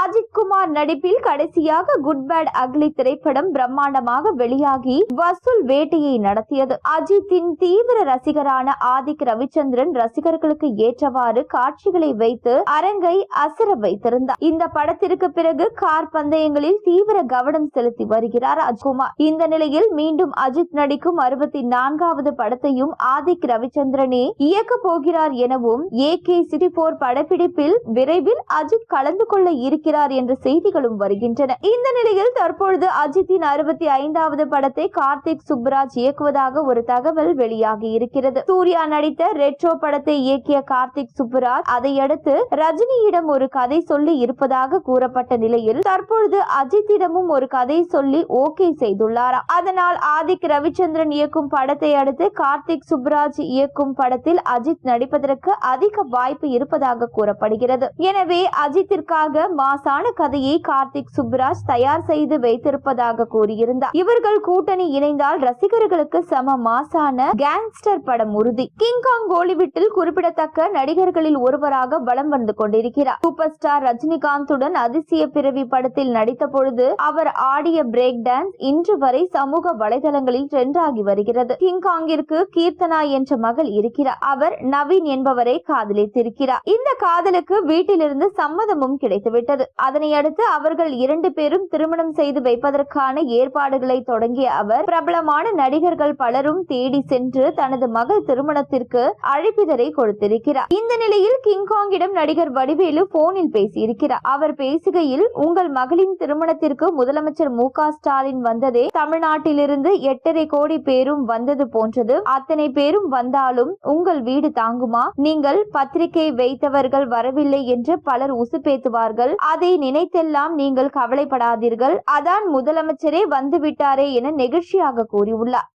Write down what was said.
அஜித் குமார் நடிப்பில் கடைசியாக good bad ugly திரைப்படம் பிரம்மாண்டமாக வெளியாகி வசூல் வேட்டையை நடத்தியது. அஜித்தின் தீவிர ரசிகரான ஆதிக் ரவிச்சந்திரன் ரசிகர்களுக்கு ஏற்றவாறு காட்சிகளை வைத்து அரங்கை அசர வைத்திருந்தார். இந்த படத்திற்கு பிறகு கார் பந்தயங்களில் தீவிர கவனம் செலுத்தி வருகிறார் அஜித்குமார். இந்த நிலையில் மீண்டும் அஜித் நடிக்கும் 64வது படத்தையும் ஆதிக் ரவிச்சந்திரனே இயக்க போகிறார் எனவும் AK-64 படப்பிடிப்பில் விரைவில் அஜித் கலந்து கொள்ள இருக்கிறார் என்ற செய்திகளும் வருகின்றன. இந்த நிலையில் தற்பொழுது அஜித்தின் 65வது படத்தை கார்த்திக் சுப்புராஜ் இயக்குவதாக ஒரு தகவல் வெளியாகி இருக்கிறது. சூர்யா நடித்த ரெட்ரோ படத்தை இயக்கிய கார்த்திக் சுப்புராஜ் அதையடுத்து ரஜினியிடம் ஒரு கதை சொல்லி இருப்பதாக கூறப்பட்ட நிலையில் தற்பொழுது அஜித்திடமும் ஒரு கதை சொல்லி ஓகே செய்துள்ளாராம். அதனால் ஆதிக் ரவிச்சந்திரன் இயக்கும் படத்தை அடுத்து கார்த்திக் சுப்புராஜ் இயக்கும் படத்தில் அஜித் நடிப்பதற்கு அதிக வாய்ப்பு இருப்பதாக கூறப்படுகிறது. எனவே அஜித்திற்காக மாசான கதையை கார்த்திக் சுப்புராஜ் தயார் செய்து வைத்திருப்பதாக கூறியிருந்தார். இவர்கள் கூட்டணி இணைந்தால் ரசிகர்களுக்கு சம மாசான கேங்ஸ்டர் படம் உறுதி. கிங்காங் கோலிவுட்டில் குறிப்பிடத்தக்க நடிகர்களில் ஒருவராக வலம் வந்து கொண்டிருக்கிறார். சூப்பர் ஸ்டார் ரஜினிகாந்துடன் அதிசய பிறவி படத்தில் நடித்த பொழுது அவர் ஆடிய பிரேக் டான்ஸ் இன்று வரை சமூக வலைதளங்களில் ட்ரெண்ட் ஆகி வருகிறது. கிங்காங்கிற்கு கீர்த்தனா என்ற மகள் இருக்கிறார். அவர் நவீன் என்பவரை காதலித்திருக்கிறார். இந்த காதலுக்கு வீட்டிலிருந்து சம்மதமும் கிடைத்துவிட்டது. அதனை அடுத்து அவர்கள் 2 பேரும் திருமணம் செய்து வைப்பதற்கான ஏற்பாடுகளை தொடங்கிய அவர் பிரபலமான நடிகர்கள் பலரும் தேடி சென்று தனது மகள் திருமணத்திற்கு அழைப்பிதழை கொடுத்திருக்கிறார். இந்த நிலையில் கிங்காங்கிடம் நடிகர் வடிவேலு போனில் பேசியிருக்கிறார். அவர் பேசுகையில், உங்கள் மகளின் திருமணத்திற்கு முதலமைச்சர் மு.க. ஸ்டாலின் வந்ததே தமிழ்நாட்டிலிருந்து 8.5 கோடி பேரும் வந்தது போன்றது. அத்தனை பேரும் வந்தாலும் உங்கள் வீடு தாங்குமா? நீங்கள் பத்திரிகை வைத்தவர்கள் வரவில்லை என்று பலர் உசுப்பேத்துவார்கள். அதை நினைத்தெல்லாம் நீங்கள் கவலைப்படாதீர்கள். அதான் முதலமைச்சரே வந்துவிட்டாரே என நெகிழ்ச்சியாக கூறியுள்ளார்.